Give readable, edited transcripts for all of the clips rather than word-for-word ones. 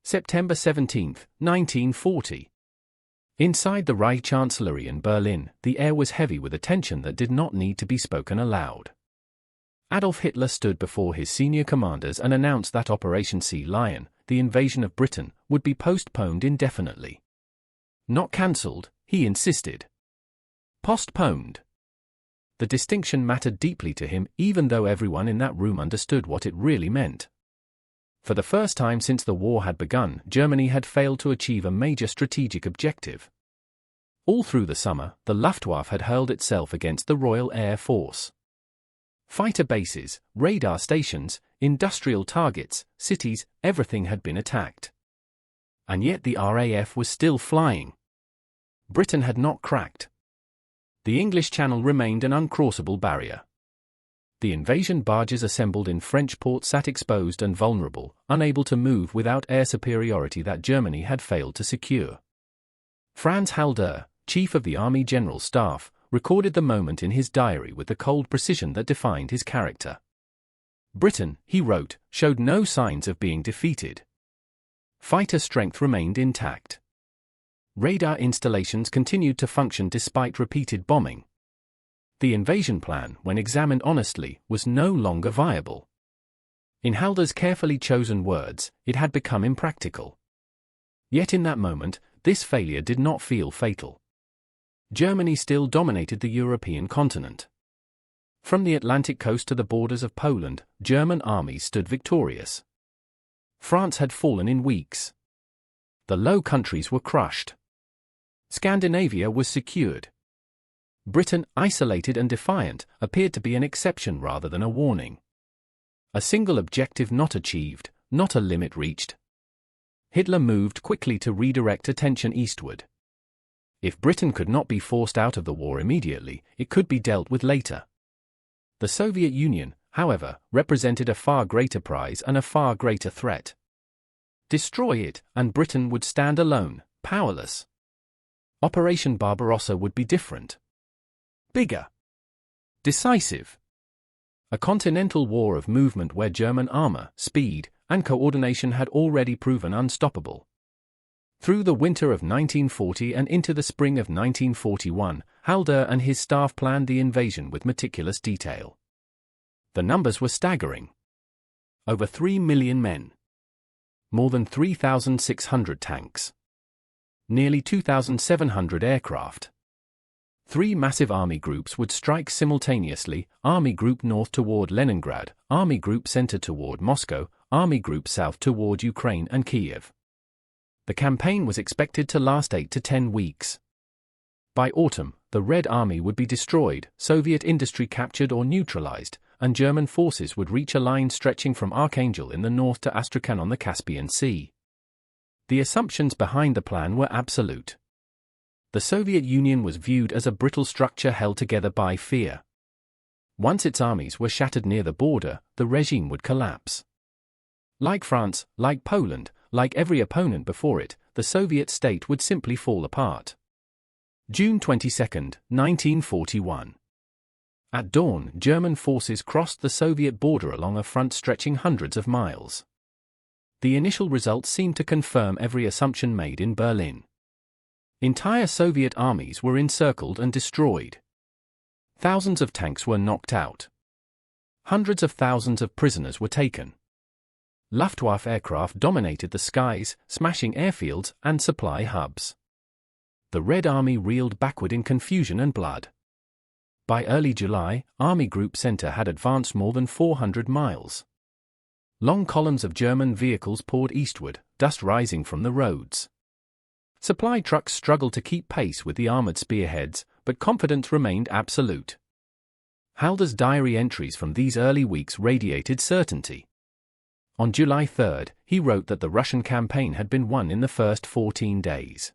September 17, 1940. Inside the Reich Chancellery in Berlin, the air was heavy with a tension that did not need to be spoken aloud. Adolf Hitler stood before his senior commanders and announced that Operation Sea Lion, the invasion of Britain, would be postponed indefinitely. Not cancelled, he insisted. Postponed. The distinction mattered deeply to him, even though everyone in that room understood what it really meant. For the first time since the war had begun, Germany had failed to achieve a major strategic objective. All through the summer, the Luftwaffe had hurled itself against the Royal Air Force. Fighter bases, radar stations, industrial targets, cities, everything had been attacked. And yet the RAF was still flying. Britain had not cracked. The English Channel remained an uncrossable barrier. The invasion barges assembled in French ports sat exposed and vulnerable, unable to move without air superiority that Germany had failed to secure. Franz Halder, chief of the Army General Staff, recorded the moment in his diary with the cold precision that defined his character. Britain, he wrote, showed no signs of being defeated. Fighter strength remained intact. Radar installations continued to function despite repeated bombing. The invasion plan, when examined honestly, was no longer viable. In Halder's carefully chosen words, it had become impractical. Yet in that moment, this failure did not feel fatal. Germany still dominated the European continent. From the Atlantic coast to the borders of Poland, German armies stood victorious. France had fallen in weeks. The Low Countries were crushed. Scandinavia was secured. Britain, isolated and defiant, appeared to be an exception rather than a warning. A single objective not achieved, not a limit reached. Hitler moved quickly to redirect attention eastward. If Britain could not be forced out of the war immediately, it could be dealt with later. The Soviet Union, however, represented a far greater prize and a far greater threat. Destroy it, and Britain would stand alone, powerless. Operation Barbarossa would be different. Bigger. Decisive. A continental war of movement where German armor, speed, and coordination had already proven unstoppable. Through the winter of 1940 and into the spring of 1941, Halder and his staff planned the invasion with meticulous detail. The numbers were staggering. Over 3 million men. More than 3,600 tanks. Nearly 2,700 aircraft. 3 massive army groups would strike simultaneously: Army Group North toward Leningrad, Army Group Center toward Moscow, Army Group South toward Ukraine and Kiev. The campaign was expected to last 8 to 10 weeks. By autumn, the Red Army would be destroyed, Soviet industry captured or neutralized, and German forces would reach a line stretching from Archangel in the north to Astrakhan on the Caspian Sea. The assumptions behind the plan were absolute. The Soviet Union was viewed as a brittle structure held together by fear. Once its armies were shattered near the border, the regime would collapse. Like France, like Poland, like every opponent before it, the Soviet state would simply fall apart. June 22, 1941. At dawn, German forces crossed the Soviet border along a front stretching hundreds of miles. The initial results seemed to confirm every assumption made in Berlin. Entire Soviet armies were encircled and destroyed. Thousands of tanks were knocked out. Hundreds of thousands of prisoners were taken. Luftwaffe aircraft dominated the skies, smashing airfields and supply hubs. The Red Army reeled backward in confusion and blood. By early July, Army Group Center had advanced more than 400 miles. Long columns of German vehicles poured eastward, dust rising from the roads. Supply trucks struggled to keep pace with the armored spearheads, but confidence remained absolute. Halder's diary entries from these early weeks radiated certainty. On July 3, he wrote that the Russian campaign had been won in the first 14 days.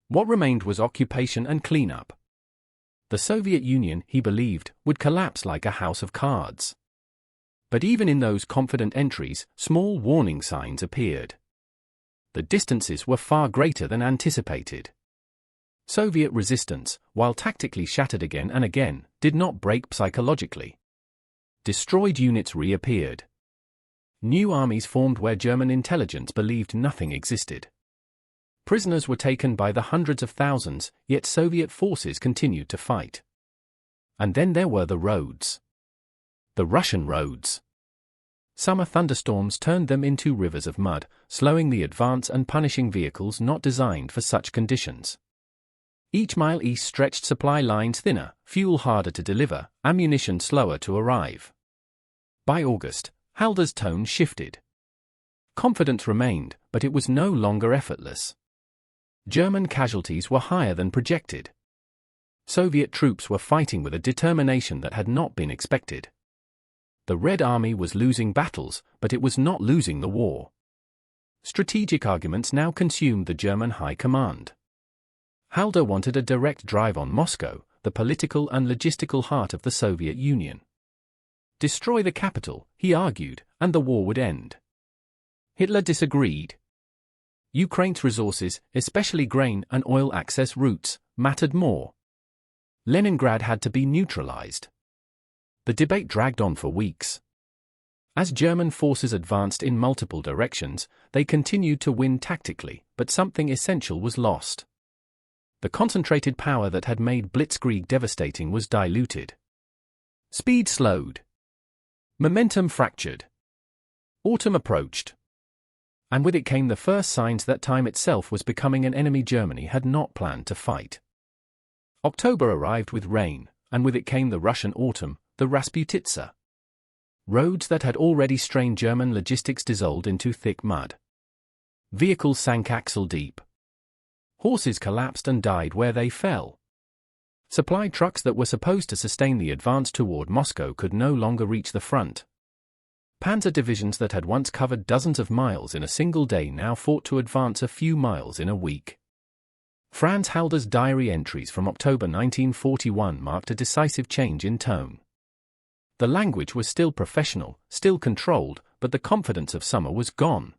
What remained was occupation and cleanup. The Soviet Union, he believed, would collapse like a house of cards. But even in those confident entries, small warning signs appeared. The distances were far greater than anticipated. Soviet resistance, while tactically shattered again and again, did not break psychologically. Destroyed units reappeared. New armies formed where German intelligence believed nothing existed. Prisoners were taken by the hundreds of thousands, yet Soviet forces continued to fight. And then there were the roads. The Russian roads. Summer thunderstorms turned them into rivers of mud, slowing the advance and punishing vehicles not designed for such conditions. Each mile east stretched supply lines thinner, fuel harder to deliver, ammunition slower to arrive. By August, Halder's tone shifted. Confidence remained, but it was no longer effortless. German casualties were higher than projected. Soviet troops were fighting with a determination that had not been expected. The Red Army was losing battles, but it was not losing the war. Strategic arguments now consumed the German high command. Halder wanted a direct drive on Moscow, the political and logistical heart of the Soviet Union. Destroy the capital, he argued, and the war would end. Hitler disagreed. Ukraine's resources, especially grain and oil access routes, mattered more. Leningrad had to be neutralized. The debate dragged on for weeks. As German forces advanced in multiple directions, they continued to win tactically, but something essential was lost. The concentrated power that had made Blitzkrieg devastating was diluted. Speed slowed. Momentum fractured. Autumn approached. And with it came the first signs that time itself was becoming an enemy Germany had not planned to fight. October arrived with rain, and with it came the Russian autumn, the Rasputitsa. Roads that had already strained German logistics dissolved into thick mud. Vehicles sank axle-deep. Horses collapsed and died where they fell. Supply trucks that were supposed to sustain the advance toward Moscow could no longer reach the front. Panzer divisions that had once covered dozens of miles in a single day now fought to advance a few miles in a week. Franz Halder's diary entries from October 1941 marked a decisive change in tone. The language was still professional, still controlled, but the confidence of summer was gone.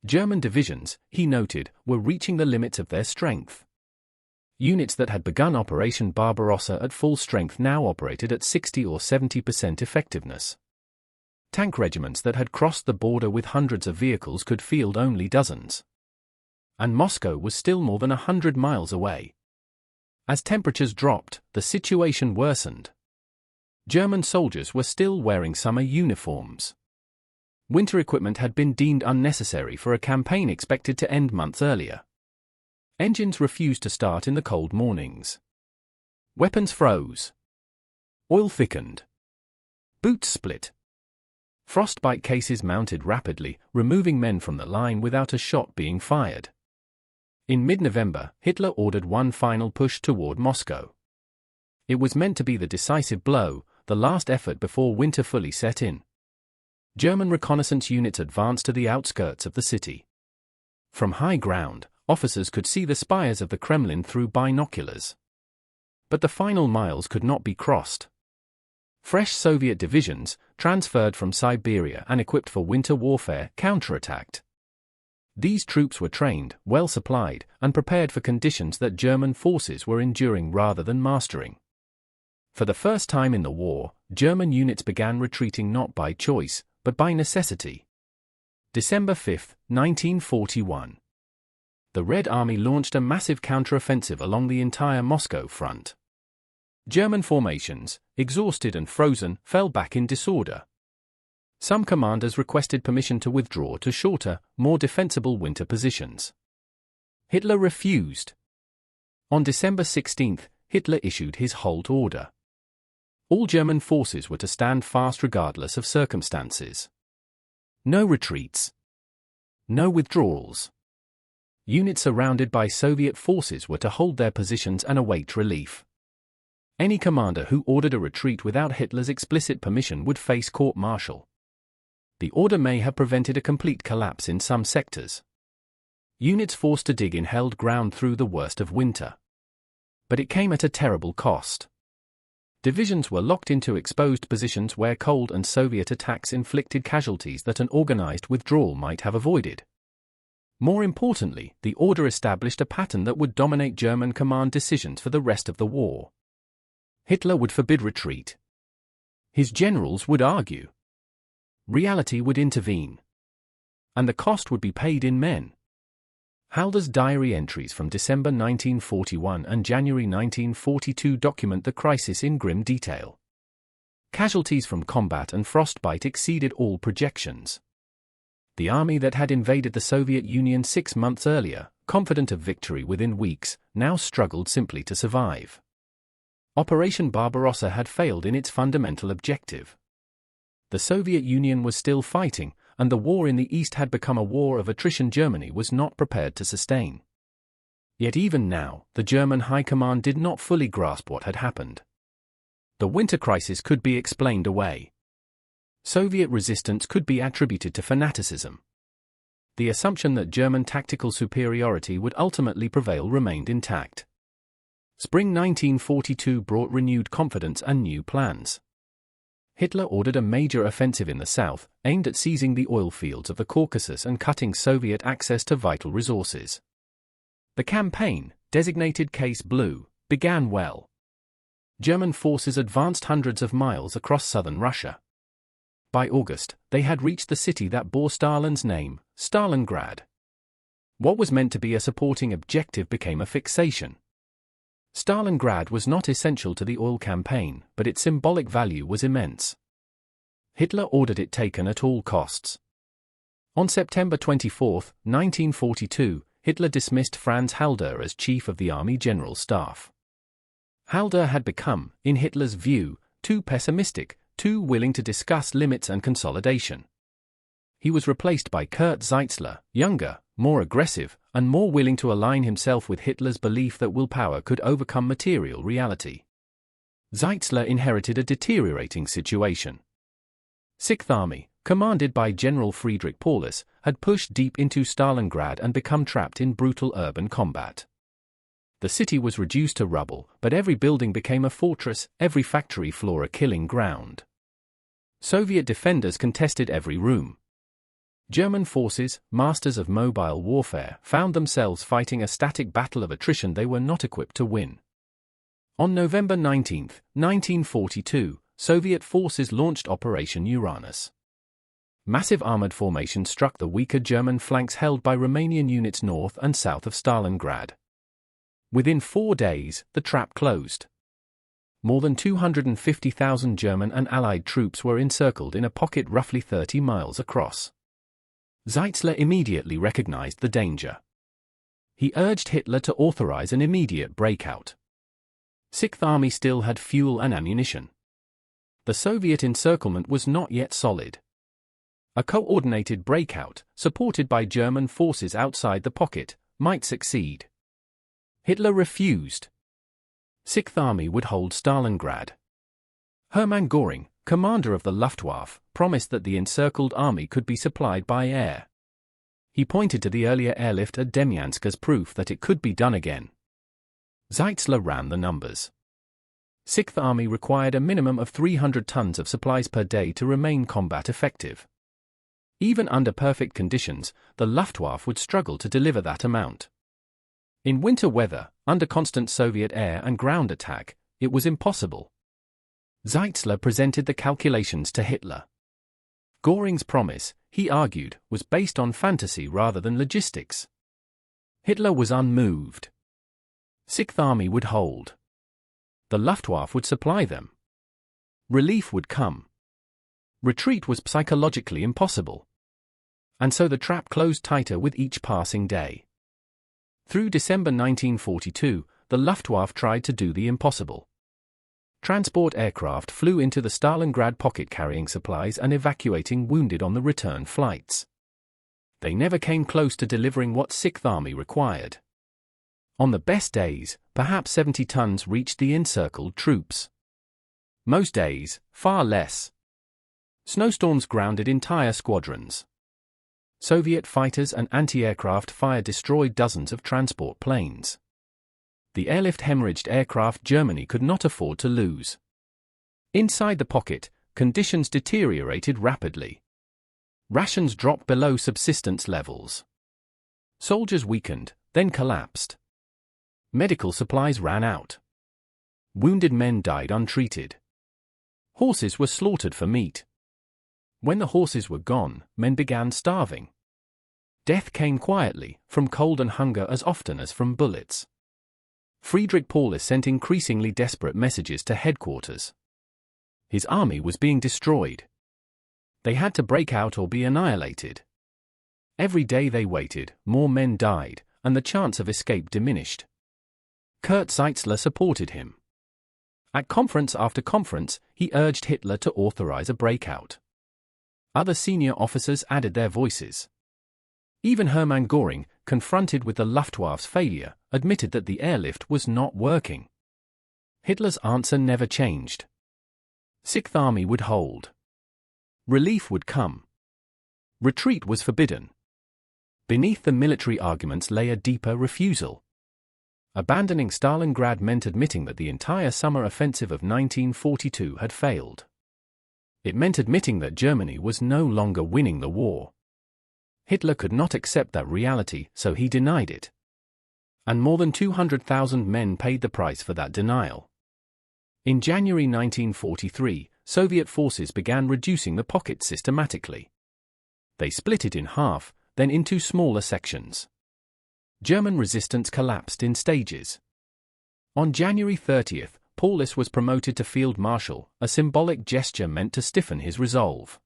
German divisions, he noted, were reaching the limits of their strength. Units that had begun Operation Barbarossa at full strength now operated at 60 or 70% effectiveness. Tank regiments that had crossed the border with hundreds of vehicles could field only dozens. And Moscow was still more than 100 miles away. As temperatures dropped, the situation worsened. German soldiers were still wearing summer uniforms. Winter equipment had been deemed unnecessary for a campaign expected to end months earlier. Engines refused to start in the cold mornings. Weapons froze. Oil thickened. Boots split. Frostbite cases mounted rapidly, removing men from the line without a shot being fired. In mid-November, Hitler ordered one final push toward Moscow. It was meant to be the decisive blow, the last effort before winter fully set in. German reconnaissance units advanced to the outskirts of the city. From high ground, officers could see the spires of the Kremlin through binoculars. But the final miles could not be crossed. Fresh Soviet divisions, transferred from Siberia and equipped for winter warfare, counterattacked. These troops were trained, well supplied, and prepared for conditions that German forces were enduring rather than mastering. For the first time in the war, German units began retreating not by choice, but by necessity. December 5, 1941. The Red Army launched a massive counteroffensive along the entire Moscow front. German formations, exhausted and frozen, fell back in disorder. Some commanders requested permission to withdraw to shorter, more defensible winter positions. Hitler refused. On December 16, Hitler issued his halt order. All German forces were to stand fast regardless of circumstances. No retreats. No withdrawals. Units surrounded by Soviet forces were to hold their positions and await relief. Any commander who ordered a retreat without Hitler's explicit permission would face court-martial. The order may have prevented a complete collapse in some sectors. Units forced to dig in held ground through the worst of winter. But it came at a terrible cost. Divisions were locked into exposed positions where cold and Soviet attacks inflicted casualties that an organized withdrawal might have avoided. More importantly, the order established a pattern that would dominate German command decisions for the rest of the war. Hitler would forbid retreat. His generals would argue. reality would intervene. And the cost would be paid in men. Halder's diary entries from December 1941 and January 1942 document the crisis in grim detail. Casualties from combat and frostbite exceeded all projections. The army that had invaded the Soviet Union 6 months earlier, confident of victory within weeks, now struggled simply to survive. Operation Barbarossa had failed in its fundamental objective. The Soviet Union was still fighting, and the war in the East had become a war of attrition Germany was not prepared to sustain. Yet even now, the German High Command did not fully grasp what had happened. The winter crisis could be explained away. Soviet resistance could be attributed to fanaticism. The assumption that German tactical superiority would ultimately prevail remained intact. Spring 1942 brought renewed confidence and new plans. Hitler ordered a major offensive in the south, aimed at seizing the oil fields of the Caucasus and cutting Soviet access to vital resources. The campaign, designated Case Blue, began well. German forces advanced hundreds of miles across southern Russia. By August, they had reached the city that bore Stalin's name, Stalingrad. What was meant to be a supporting objective became a fixation. Stalingrad was not essential to the oil campaign, but its symbolic value was immense. Hitler ordered it taken at all costs. On September 24, 1942, Hitler dismissed Franz Halder as chief of the Army General Staff. Halder had become, in Hitler's view, too pessimistic, too willing to discuss limits and consolidation. He was replaced by Kurt Zeitzler, younger, more aggressive, and more willing to align himself with Hitler's belief that willpower could overcome material reality. Zeitzler inherited a deteriorating situation. Sixth Army, commanded by General Friedrich Paulus, had pushed deep into Stalingrad and become trapped in brutal urban combat. The city was reduced to rubble, but every building became a fortress, every factory floor a killing ground. Soviet defenders contested every room. German forces, masters of mobile warfare, found themselves fighting a static battle of attrition they were not equipped to win. On November 19, 1942, Soviet forces launched Operation Uranus. Massive armored formations struck the weaker German flanks held by Romanian units north and south of Stalingrad. Within 4 days, the trap closed. More than 250,000 German and Allied troops were encircled in a pocket roughly 30 miles across. Zeitzler immediately recognized the danger. He urged Hitler to authorize an immediate breakout. Sixth Army still had fuel and ammunition. The Soviet encirclement was not yet solid. A coordinated breakout, supported by German forces outside the pocket, might succeed. Hitler refused. Sixth Army would hold Stalingrad. Hermann Göring, commander of the Luftwaffe, promised that the encircled army could be supplied by air. He pointed to the earlier airlift at Demyansk as proof that it could be done again. Zeitzler ran the numbers. Sixth Army required a minimum of 300 tons of supplies per day to remain combat effective. Even under perfect conditions, the Luftwaffe would struggle to deliver that amount. In winter weather, under constant Soviet air and ground attack, it was impossible. Zeitzler presented the calculations to Hitler. Göring's promise, he argued, was based on fantasy rather than logistics. Hitler was unmoved. Sixth Army would hold. The Luftwaffe would supply them. Relief would come. Retreat was psychologically impossible. And so the trap closed tighter with each passing day. Through December 1942, the Luftwaffe tried to do the impossible. Transport aircraft flew into the Stalingrad pocket carrying supplies and evacuating wounded on the return flights. They never came close to delivering what Sixth Army required. On the best days, perhaps 70 tons reached the encircled troops. Most days, far less. Snowstorms grounded entire squadrons. Soviet fighters and anti-aircraft fire destroyed dozens of transport planes. The airlift hemorrhaged aircraft Germany could not afford to lose. Inside the pocket, conditions deteriorated rapidly. Rations dropped below subsistence levels. Soldiers weakened, then collapsed. Medical supplies ran out. Wounded men died untreated. Horses were slaughtered for meat. When the horses were gone, men began starving. Death came quietly, from cold and hunger as often as from bullets. Friedrich Paulus sent increasingly desperate messages to headquarters. His army was being destroyed. They had to break out or be annihilated. Every day they waited, more men died, and the chance of escape diminished. Kurt Zeitzler supported him. At conference after conference, he urged Hitler to authorize a breakout. Other senior officers added their voices. Even Hermann Göring, confronted with the Luftwaffe's failure, admitted that the airlift was not working. Hitler's answer never changed. Sixth Army would hold. Relief would come. Retreat was forbidden. Beneath the military arguments lay a deeper refusal. Abandoning Stalingrad meant admitting that the entire summer offensive of 1942 had failed. It meant admitting that Germany was no longer winning the war. Hitler could not accept that reality, so he denied it. And more than 200,000 men paid the price for that denial. In January 1943, Soviet forces began reducing the pocket systematically. They split it in half, then into smaller sections. German resistance collapsed in stages. On January 30th, Paulus was promoted to Field Marshal, a symbolic gesture meant to stiffen his resolve.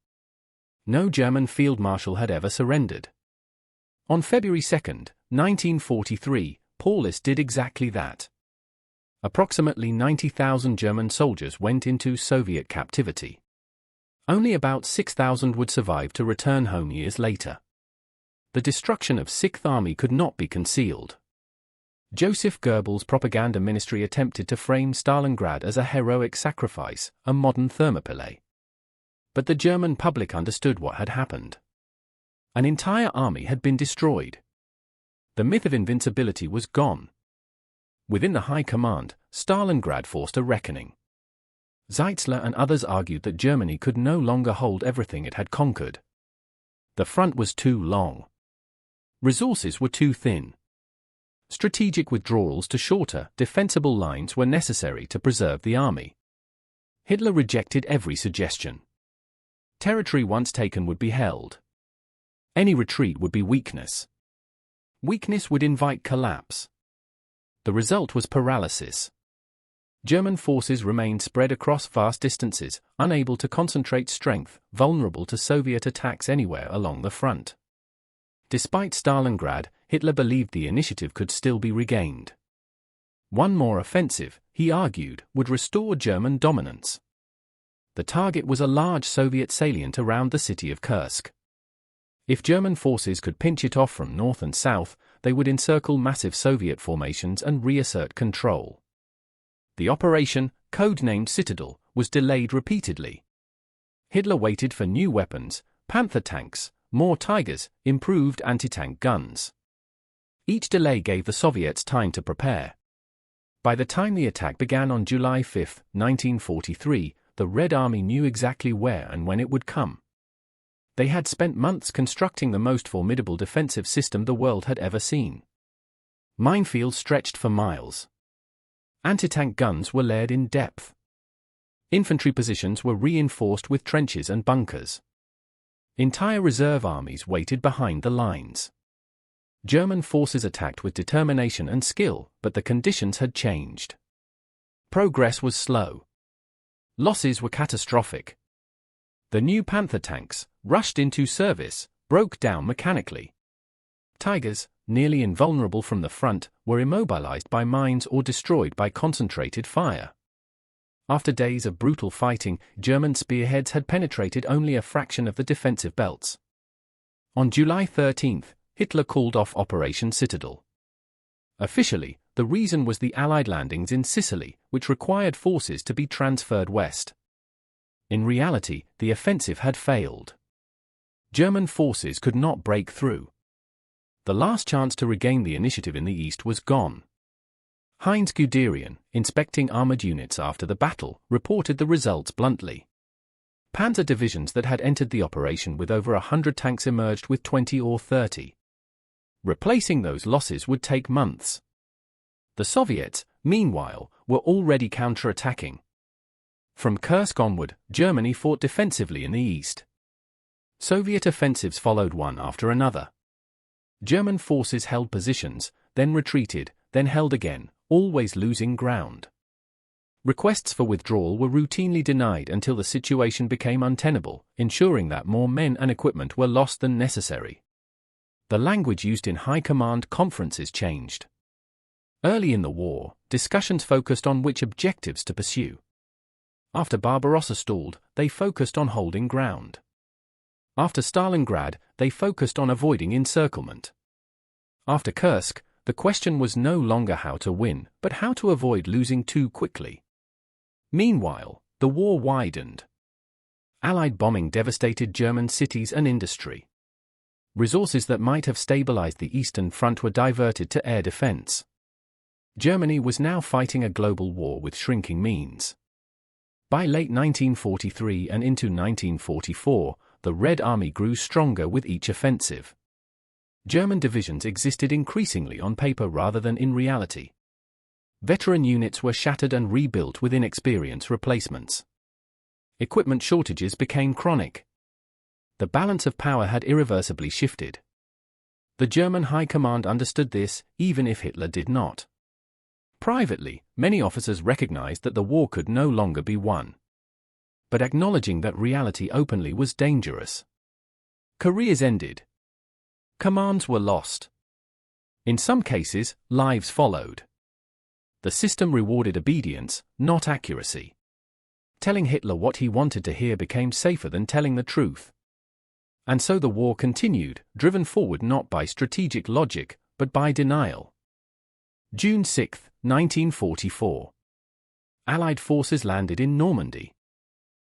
No German field marshal had ever surrendered. On February 2, 1943, Paulus did exactly that. Approximately 90,000 German soldiers went into Soviet captivity. Only about 6,000 would survive to return home years later. The destruction of Sixth Army could not be concealed. Joseph Goebbels' propaganda ministry attempted to frame Stalingrad as a heroic sacrifice, a modern Thermopylae. But the German public understood what had happened. An entire army had been destroyed. The myth of invincibility was gone. Within the high command, Stalingrad forced a reckoning. Zeitzler and others argued that Germany could no longer hold everything it had conquered. The front was too long. Resources were too thin. Strategic withdrawals to shorter, defensible lines were necessary to preserve the army. Hitler rejected every suggestion. Territory once taken would be held. Any retreat would be weakness. Weakness would invite collapse. The result was paralysis. German forces remained spread across vast distances, unable to concentrate strength, vulnerable to Soviet attacks anywhere along the front. Despite Stalingrad, Hitler believed the initiative could still be regained. One more offensive, he argued, would restore German dominance. The target was a large Soviet salient around the city of Kursk. If German forces could pinch it off from north and south, they would encircle massive Soviet formations and reassert control. The operation, codenamed Citadel, was delayed repeatedly. Hitler waited for new weapons, Panther tanks, more Tigers, improved anti-tank guns. Each delay gave the Soviets time to prepare. By the time the attack began on July 5, 1943, the Red Army knew exactly where and when it would come. They had spent months constructing the most formidable defensive system the world had ever seen. Minefields stretched for miles. Anti-tank guns were layered in depth. Infantry positions were reinforced with trenches and bunkers. Entire reserve armies waited behind the lines. German forces attacked with determination and skill, but the conditions had changed. Progress was slow. Losses were catastrophic. The new Panther tanks, rushed into service, broke down mechanically. Tigers, nearly invulnerable from the front, were immobilized by mines or destroyed by concentrated fire. After days of brutal fighting, German spearheads had penetrated only a fraction of the defensive belts. On July 13, Hitler called off Operation Citadel. Officially, the reason was the Allied landings in Sicily, which required forces to be transferred west. In reality, the offensive had failed. German forces could not break through. The last chance to regain the initiative in the east was gone. Heinz Guderian, inspecting armored units after the battle, reported the results bluntly. Panzer divisions that had entered the operation with over 100 tanks emerged with 20 or 30. Replacing those losses would take months. The Soviets, meanwhile, were already counterattacking. From Kursk onward, Germany fought defensively in the east. Soviet offensives followed one after another. German forces held positions, then retreated, then held again, always losing ground. Requests for withdrawal were routinely denied until the situation became untenable, ensuring that more men and equipment were lost than necessary. The language used in high command conferences changed. Early in the war, discussions focused on which objectives to pursue. After Barbarossa stalled, they focused on holding ground. After Stalingrad, they focused on avoiding encirclement. After Kursk, the question was no longer how to win, but how to avoid losing too quickly. Meanwhile, the war widened. Allied bombing devastated German cities and industry. Resources that might have stabilized the Eastern Front were diverted to air defense. Germany was now fighting a global war with shrinking means. By late 1943 and into 1944, the Red Army grew stronger with each offensive. German divisions existed increasingly on paper rather than in reality. Veteran units were shattered and rebuilt with inexperienced replacements. Equipment shortages became chronic. The balance of power had irreversibly shifted. The German High Command understood this, even if Hitler did not. Privately, many officers recognized that the war could no longer be won. But acknowledging that reality openly was dangerous. Careers ended. Commands were lost. In some cases, lives followed. The system rewarded obedience, not accuracy. Telling Hitler what he wanted to hear became safer than telling the truth. And so the war continued, driven forward not by strategic logic, but by denial. June 6, 1944. Allied forces landed in Normandy.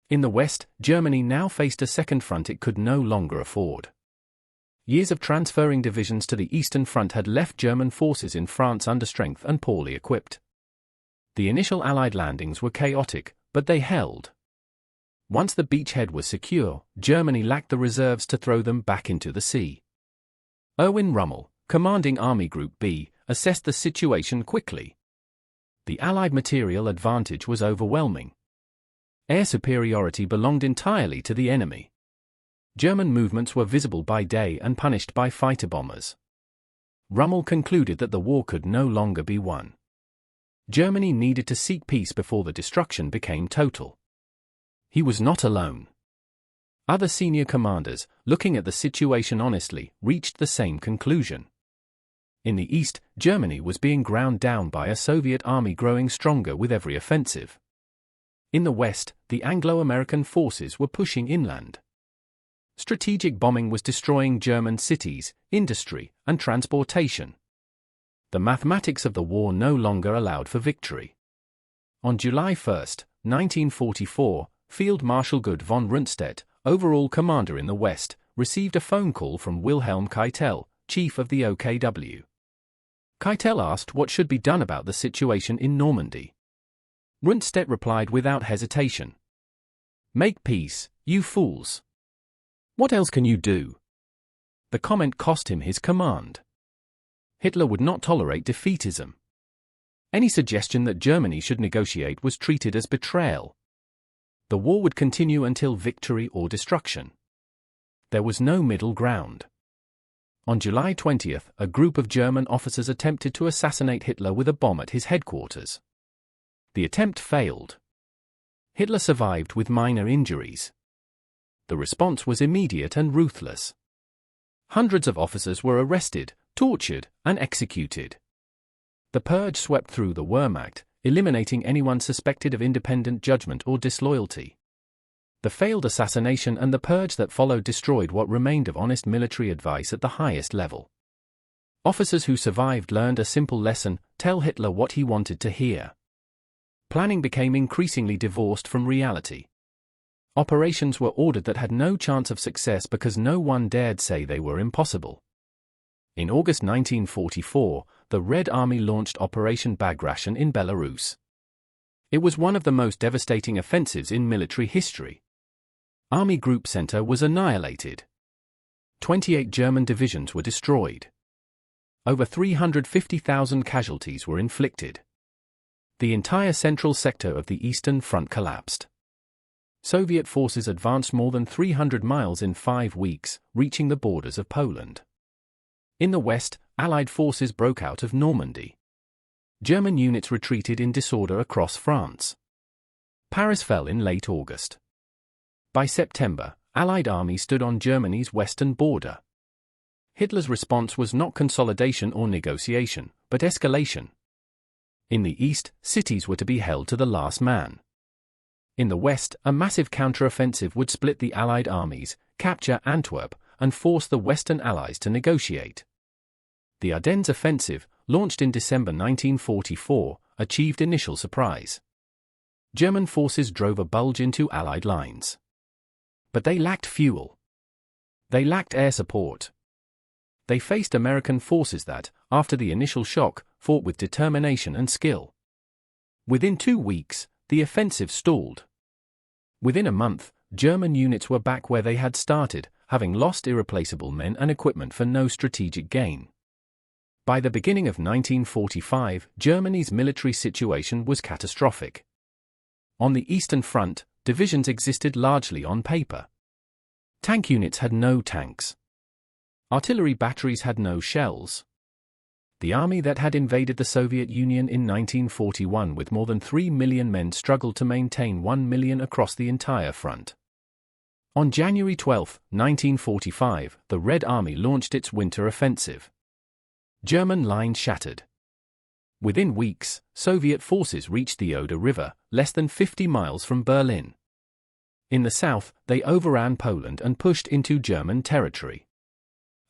In the West, Germany now faced a second front it could no longer afford. Years of transferring divisions to the Eastern Front had left German forces in France understrength and poorly equipped. The initial Allied landings were chaotic, but they held. Once the beachhead was secure, Germany lacked the reserves to throw them back into the sea. Erwin Rommel, commanding Army Group B, assessed the situation quickly. The Allied material advantage was overwhelming. Air superiority belonged entirely to the enemy. German movements were visible by day and punished by fighter bombers. Rommel concluded that the war could no longer be won. Germany needed to seek peace before the destruction became total. He was not alone. Other senior commanders, looking at the situation honestly, reached the same conclusion. In the East, Germany was being ground down by a Soviet army growing stronger with every offensive. In the West, the Anglo-American forces were pushing inland. Strategic bombing was destroying German cities, industry, and transportation. The mathematics of the war no longer allowed for victory. On July 1, 1944, Field Marshal Gerd von Rundstedt, overall commander in the West, received a phone call from Wilhelm Keitel, chief of the OKW. Keitel asked what should be done about the situation in Normandy. Rundstedt replied without hesitation. "Make peace, you fools. What else can you do?" The comment cost him his command. Hitler would not tolerate defeatism. Any suggestion that Germany should negotiate was treated as betrayal. The war would continue until victory or destruction. There was no middle ground. On July 20, a group of German officers attempted to assassinate Hitler with a bomb at his headquarters. The attempt failed. Hitler survived with minor injuries. The response was immediate and ruthless. Hundreds of officers were arrested, tortured, and executed. The purge swept through the Wehrmacht, eliminating anyone suspected of independent judgment or disloyalty. The failed assassination and the purge that followed destroyed what remained of honest military advice at the highest level. Officers who survived learned a simple lesson: tell Hitler what he wanted to hear. Planning became increasingly divorced from reality. Operations were ordered that had no chance of success because no one dared say they were impossible. In August 1944, the Red Army launched Operation Barbarossa in Belarus. It was one of the most devastating offensives in military history. Army Group Center was annihilated. 28 German divisions were destroyed. Over 350,000 casualties were inflicted. The entire central sector of the Eastern Front collapsed. Soviet forces advanced more than 300 miles in 5 weeks, reaching the borders of Poland. In the west, Allied forces broke out of Normandy. German units retreated in disorder across France. Paris fell in late August. By September, Allied armies stood on Germany's western border. Hitler's response was not consolidation or negotiation, but escalation. In the east, cities were to be held to the last man. In the west, a massive counteroffensive would split the Allied armies, capture Antwerp, and force the Western Allies to negotiate. The Ardennes offensive, launched in December 1944, achieved initial surprise. German forces drove a bulge into Allied lines. But they lacked fuel. They lacked air support. They faced American forces that, after the initial shock, fought with determination and skill. Within 2 weeks, the offensive stalled. Within a month, German units were back where they had started, having lost irreplaceable men and equipment for no strategic gain. By the beginning of 1945, Germany's military situation was catastrophic. On the Eastern Front, divisions existed largely on paper. Tank units had no tanks. Artillery batteries had no shells. The army that had invaded the Soviet Union in 1941 with more than 3 million men struggled to maintain 1 million across the entire front. On January 12, 1945, the Red Army launched its winter offensive. German lines shattered. Within weeks, Soviet forces reached the Oder River, less than 50 miles from Berlin. In the south, they overran Poland and pushed into German territory.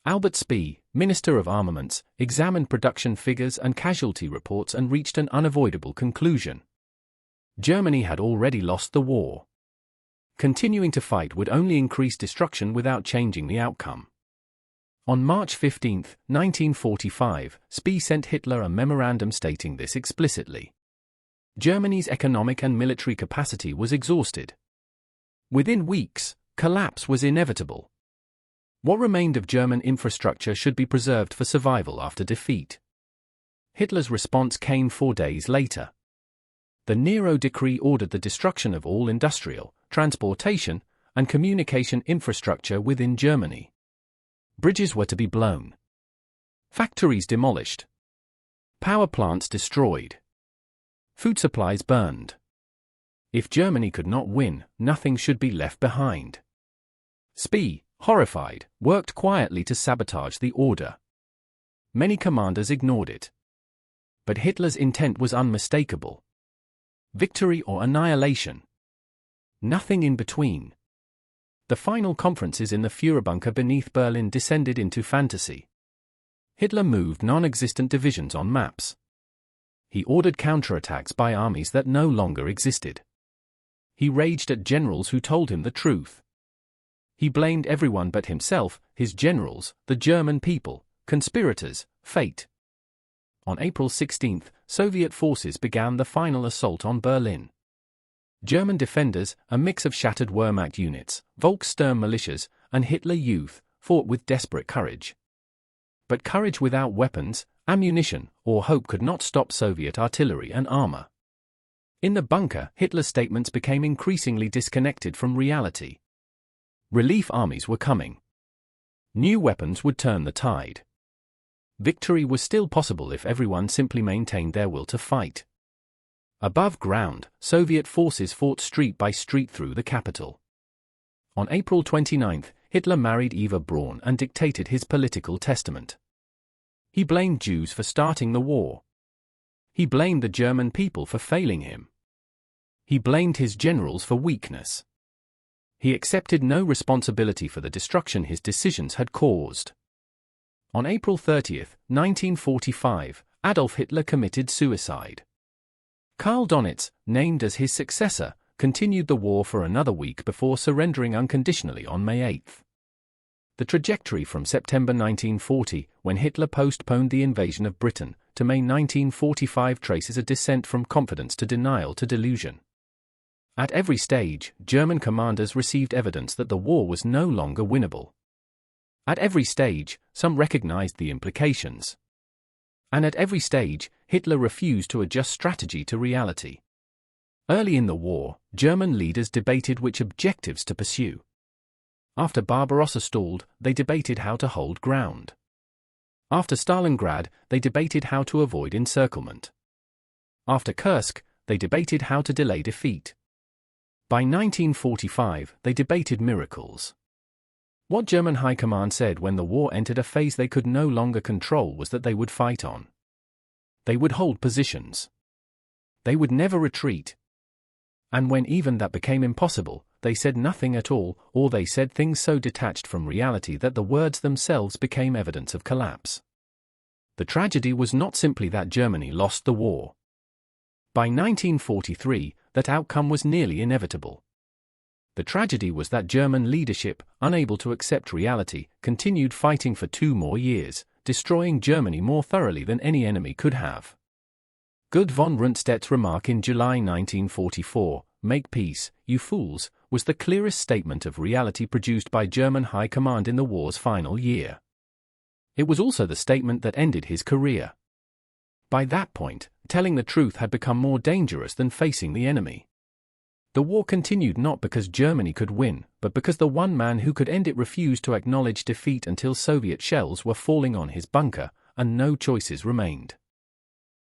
Albert Speer, Minister of Armaments, examined production figures and casualty reports and reached an unavoidable conclusion. Germany had already lost the war. Continuing to fight would only increase destruction without changing the outcome. On March 15, 1945, Speer sent Hitler a memorandum stating this explicitly. Germany's economic and military capacity was exhausted. Within weeks, collapse was inevitable. What remained of German infrastructure should be preserved for survival after defeat. Hitler's response came 4 days later. The Nero Decree ordered the destruction of all industrial, transportation, and communication infrastructure within Germany. Bridges were to be blown. Factories demolished. Power plants destroyed. Food supplies burned. If Germany could not win, nothing should be left behind. Speer, horrified, worked quietly to sabotage the order. Many commanders ignored it. But Hitler's intent was unmistakable. Victory or annihilation. Nothing in between. The final conferences in the Führerbunker beneath Berlin descended into fantasy. Hitler moved non-existent divisions on maps. He ordered counterattacks by armies that no longer existed. He raged at generals who told him the truth. He blamed everyone but himself, his generals, the German people, conspirators, fate. On April 16, Soviet forces began the final assault on Berlin. German defenders, a mix of shattered Wehrmacht units, Volkssturm militias, and Hitler Youth, fought with desperate courage. But courage without weapons, ammunition, or hope could not stop Soviet artillery and armor. In the bunker, Hitler's statements became increasingly disconnected from reality. Relief armies were coming. New weapons would turn the tide. Victory was still possible if everyone simply maintained their will to fight. Above ground, Soviet forces fought street by street through the capital. On April 29, Hitler married Eva Braun and dictated his political testament. He blamed Jews for starting the war. He blamed the German people for failing him. He blamed his generals for weakness. He accepted no responsibility for the destruction his decisions had caused. On April 30, 1945, Adolf Hitler committed suicide. Karl Donitz, named as his successor, continued the war for another week before surrendering unconditionally on May 8. The trajectory from September 1940, when Hitler postponed the invasion of Britain, to May 1945 traces a descent from confidence to denial to delusion. At every stage, German commanders received evidence that the war was no longer winnable. At every stage, some recognized the implications. And at every stage, Hitler refused to adjust strategy to reality. Early in the war, German leaders debated which objectives to pursue. After Barbarossa stalled, they debated how to hold ground. After Stalingrad, they debated how to avoid encirclement. After Kursk, they debated how to delay defeat. By 1945, they debated miracles. What German High Command said when the war entered a phase they could no longer control was that they would fight on. They would hold positions. They would never retreat. And when even that became impossible, they said nothing at all, or they said things so detached from reality that the words themselves became evidence of collapse. The tragedy was not simply that Germany lost the war. By 1943, that outcome was nearly inevitable. The tragedy was that German leadership, unable to accept reality, continued fighting for 2 more years, destroying Germany more thoroughly than any enemy could have. Gerd von Rundstedt's remark in July 1944, "Make peace, you fools," was the clearest statement of reality produced by German High Command in the war's final year. It was also the statement that ended his career. By that point, telling the truth had become more dangerous than facing the enemy. The war continued not because Germany could win, but because the one man who could end it refused to acknowledge defeat until Soviet shells were falling on his bunker, and no choices remained.